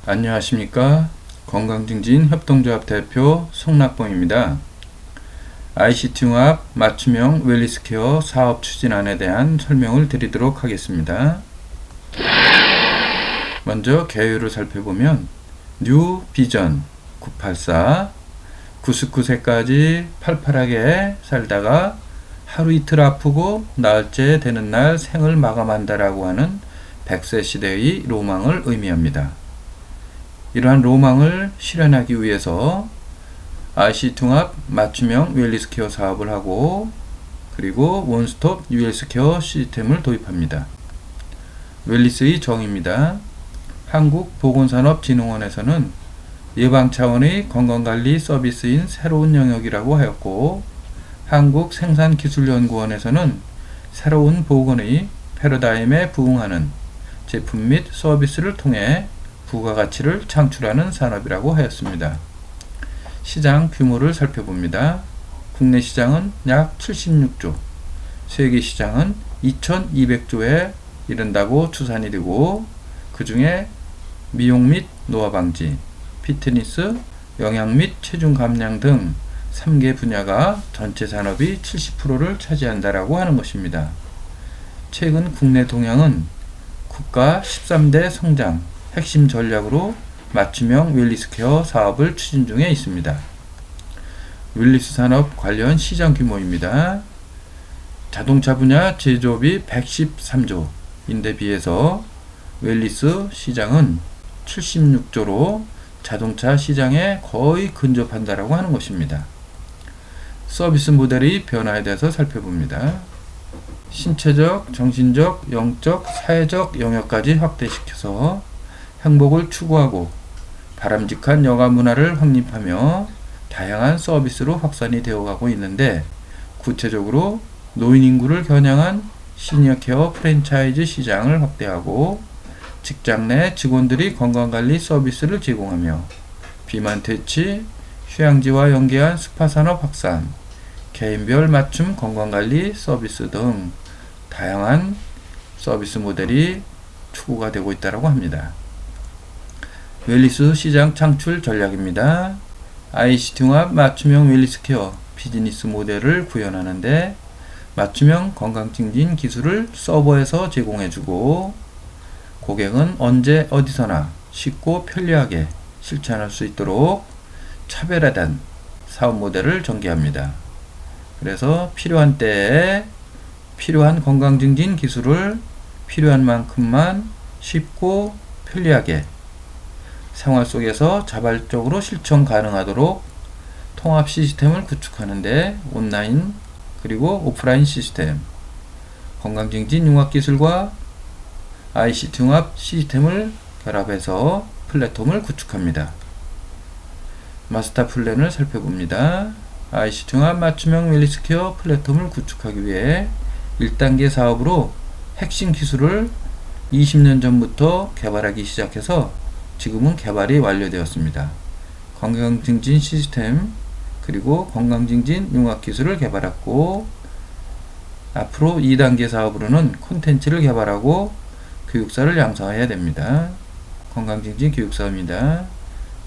안녕하십니까. 건강증진 협동조합 대표 송낙봉입니다. ICT 융합 맞춤형 웰니스케어 사업 추진안에 대한 설명을 드리도록 하겠습니다. 먼저 개요를 살펴보면 뉴 비전 984 99세까지 팔팔하게 살다가 하루 이틀 아프고 나흘째 되는 날 생을 마감한다라고 하는 100세 시대의 로망을 의미합니다. 이러한 로망을 실현하기 위해서 ICT 융합 맞춤형 웰니스케어 사업을 하고 그리고 원스톱 웰니스케어 시스템을 도입합니다. 웰니스의 정의입니다. 한국보건산업진흥원에서는 예방 차원의 건강관리 서비스인 새로운 영역이라고 하였고, 한국생산기술연구원에서는 새로운 보건의 패러다임에 부응하는 제품 및 서비스를 통해 부가가치를 창출하는 산업이라고 하였습니다. 시장 규모를 살펴봅니다. 국내 시장은 약 76조, 세계 시장은 2200조에 이른다고 추산이 되고, 그 중에 미용 및 노화 방지, 피트니스, 영양 및 체중 감량 등 3개 분야가 전체 산업이 70%를 차지한다라고 하는 것입니다. 최근 국내 동향은 국가 13대 성장 핵심 전략으로 맞춤형 웰니스케어 사업을 추진 중에 있습니다. 웰니스 산업 관련 시장 규모입니다. 자동차 분야 제조업이 113조인데 비해서 웰니스 시장은 76조로 자동차 시장에 거의 근접한다라고 하는 것입니다. 서비스 모델의 변화에 대해서 살펴봅니다. 신체적, 정신적, 영적, 사회적 영역까지 확대시켜서 행복을 추구하고 바람직한 여가 문화를 확립하며 다양한 서비스로 확산이 되어가고 있는데, 구체적으로 노인 인구를 겨냥한 시니어 케어 프랜차이즈 시장을 확대하고 직장 내 직원들이 건강관리 서비스를 제공하며 비만 퇴치, 휴양지와 연계한 스파 산업 확산, 개인별 맞춤 건강관리 서비스 등 다양한 서비스 모델이 추구가 되고 있다고 합니다. 웰니스 시장 창출 전략입니다. ICT 융합 맞춤형 웰니스케어 비즈니스 모델을 구현하는데, 맞춤형 건강증진 기술을 서버에서 제공해주고 고객은 언제 어디서나 쉽고 편리하게 실천할 수 있도록 차별화된 사업 모델을 전개합니다. 그래서 필요한 때에 필요한 건강증진 기술을 필요한 만큼만 쉽고 편리하게 생활 속에서 자발적으로 실천 가능하도록 통합 시스템을 구축하는데, 온라인 그리고 오프라인 시스템, 건강증진 융합기술과 ICT 융합 시스템을 결합해서 플랫폼을 구축합니다. 마스터 플랜을 살펴봅니다. ICT 융합 맞춤형 웰니스케어 플랫폼을 구축하기 위해 1단계 사업으로 핵심 기술을 20년 전부터 개발하기 시작해서 지금은 개발이 완료되었습니다. 건강증진 시스템 그리고 건강증진 융합기술을 개발했고, 앞으로 2단계 사업으로는 콘텐츠를 개발하고 교육사를 양성해야 됩니다. 건강증진 교육사입니다.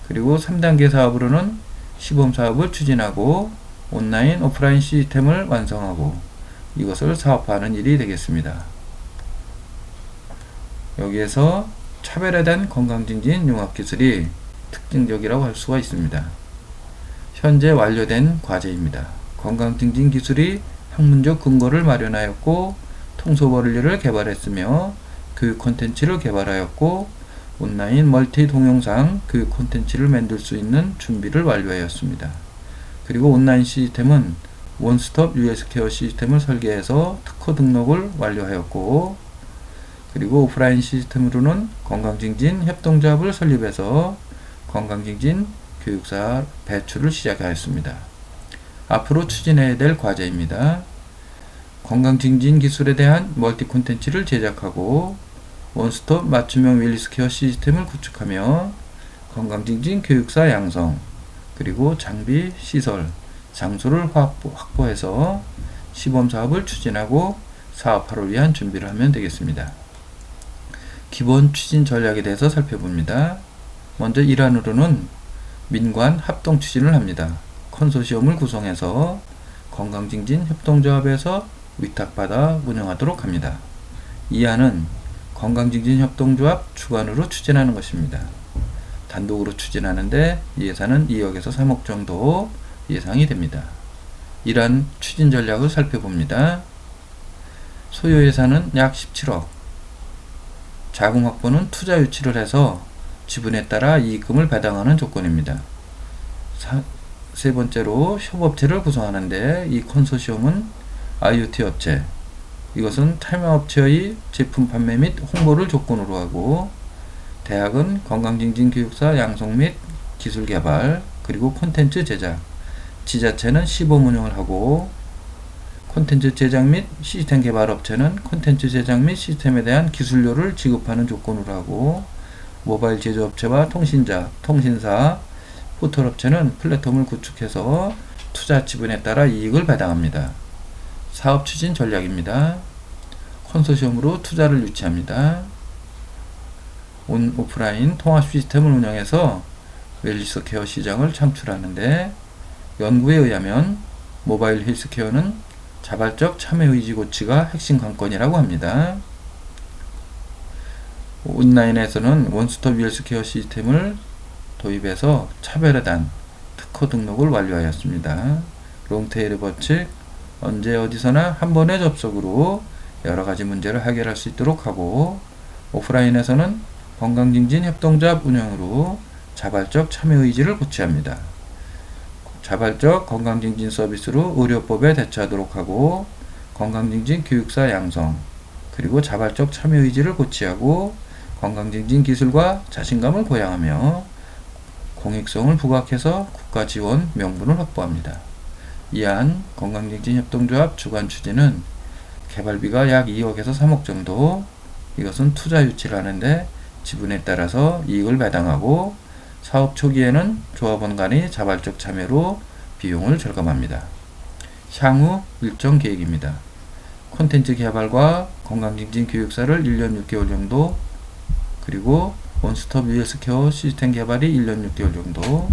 그리고 3단계 사업으로는 시범사업을 추진하고 온라인 오프라인 시스템을 완성하고 이것을 사업화하는 일이 되겠습니다. 여기에서 차별화된 건강증진 융합기술이 특징적이라고 할 수가 있습니다. 현재 완료된 과제입니다. 건강증진 기술이 학문적 근거를 마련하였고 통솔원리를 개발했으며 교육 콘텐츠를 개발하였고 온라인 멀티 동영상 교육 콘텐츠를 만들 수 있는 준비를 완료하였습니다. 그리고 온라인 시스템은 원스톱 웰니스케어 시스템을 설계해서 특허 등록을 완료하였고, 그리고 오프라인 시스템으로는 건강증진 협동조합을 설립해서 건강증진 교육사 배출을 시작하였습니다. 앞으로 추진해야 될 과제입니다. 건강증진 기술에 대한 멀티 콘텐츠를 제작하고 원스톱 맞춤형 웰니스케어 시스템을 구축하며 건강증진 교육사 양성, 그리고 장비, 시설, 장소를 확보해서 시범사업을 추진하고 사업화를 위한 준비를 하면 되겠습니다. 기본 추진 전략에 대해서 살펴봅니다. 먼저 일환으로는 민관 합동 추진을 합니다. 컨소시엄을 구성해서 건강증진협동조합에서 위탁받아 운영하도록 합니다. 2안은 건강증진협동조합 주관으로 추진하는 것입니다. 단독으로 추진하는데 예산은 2억에서 3억 정도 예상이 됩니다. 이러한 추진 전략을 살펴봅니다. 소요 예산은 약 17억. 자금 확보는 투자 유치를 해서 지분에 따라 이익금을 배당하는 조건입니다. 세 번째로 협업체를 구성하는데 이 컨소시엄은 IoT 업체, 이것은 참여업체의 제품 판매 및 홍보를 조건으로 하고, 대학은 건강증진 교육사 양성 및 기술 개발, 그리고 콘텐츠 제작, 지자체는 시범 운영을 하고, 콘텐츠 제작 및 시스템 개발 업체는 콘텐츠 제작 및 시스템에 대한 기술료를 지급하는 조건으로 하고, 모바일 제조업체와 통신사, 포털업체는 플랫폼을 구축해서 투자 지분에 따라 이익을 배당합니다. 사업 추진 전략입니다. 컨소시엄으로 투자를 유치합니다. 오프라인 통합 시스템을 운영해서 웰니스 케어 시장을 창출하는데, 연구에 의하면 모바일 헬스케어는 자발적 참여의지 고취가 핵심 관건이라고 합니다. 온라인에서는 원스톱 헬스케어 시스템을 도입해서 차별에 대한 특허 등록을 완료하였습니다. 롱테일 법칙, 언제 어디서나 한 번의 접속으로 여러가지 문제를 해결할 수 있도록 하고, 오프라인에서는 건강증진협동조합 운영으로 자발적 참여의지를 고취합니다. 자발적 건강증진 서비스로 의료법에 대처하도록 하고, 건강증진 교육사 양성, 그리고 자발적 참여의지를 고취하고 건강증진 기술과 자신감을 고양하며 공익성을 부각해서 국가 지원 명분을 확보합니다. 이안 건강증진협동조합 주관 추진은 개발비가 약 2억에서 3억 정도, 이것은 투자 유치를 하는데 지분에 따라서 이익을 배당하고, 사업 초기에는 조합원 간의 자발적 참여로 비용을 절감합니다. 향후 일정 계획입니다. 콘텐츠 개발과 건강증진 교육사를 1년 6개월 정도, 그리고 원스톱 헬스케어 시스템 개발이 1년 6개월 정도,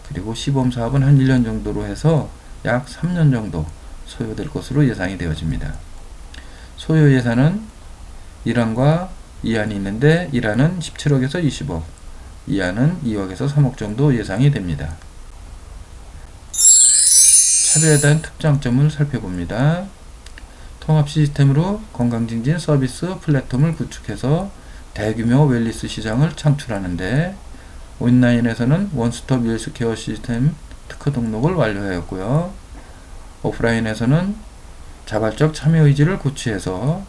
그리고 시범 사업은 한 1년 정도로 해서 약 3년 정도 소요될 것으로 예상이 되어집니다. 소요 예산은 1안과 2안이 있는데 1안은 17억에서 20억, 2안은 2억에서 3억 정도 예상이 됩니다. 차별에 대한 특장점을 살펴봅니다. 통합 시스템으로 건강증진 서비스 플랫폼을 구축해서 대규모 웰니스 시장을 창출하는데, 온라인에서는 원스톱 헬스케어 시스템 특허 등록을 완료하였고요. 오프라인에서는 자발적 참여 의지를 고취해서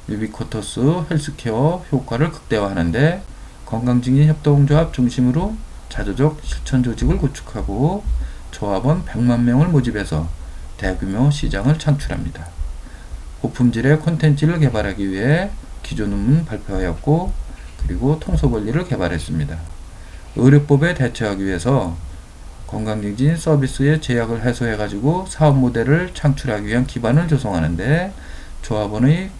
유비쿼터스 헬스케어 효과를 극대화하는데, 건강증진협동조합 중심으로 자조적 실천 조직을 구축하고 조합원 100만 명을 모집해서 대규모 시장을 창출합니다. 고품질의 콘텐츠를 개발하기 위해 기존 논문 발표하였고, 그리고 통소 권리를 개발했습니다. 의료법에 대처하기 위해서 건강증진 서비스의 제약을 해소해가지고 사업 모델을 창출하기 위한 기반을 조성하는데, 조합원의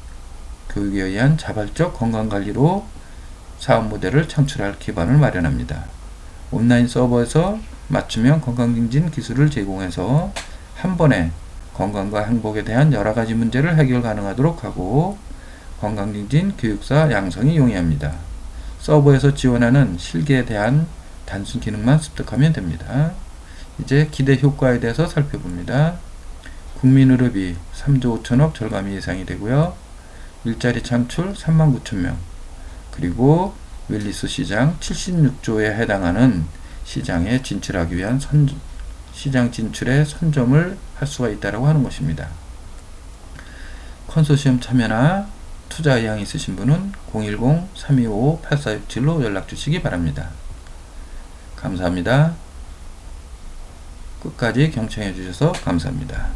교육에 의한 자발적 건강관리로 사업 모델을 창출할 기반을 마련합니다. 온라인 서버에서 맞춤형 건강증진 기술을 제공해서 한 번에 건강과 행복에 대한 여러가지 문제를 해결 가능하도록 하고, 건강증진 교육사 양성이 용이합니다. 서버에서 지원하는 실기에 대한 단순 기능만 습득하면 됩니다. 이제 기대 효과에 대해서 살펴봅니다. 국민의료비 3조 5천억 절감이 예상이 되고요. 일자리 창출 39,000명, 그리고 웰니스 시장 76조에 해당하는 시장에 진출하기 위한 시장 진출의 선점을 할 수가 있다고 하는 것입니다. 컨소시엄 참여나 투자 의향 있으신 분은 010-325-8467로 연락 주시기 바랍니다. 감사합니다. 끝까지 경청해 주셔서 감사합니다.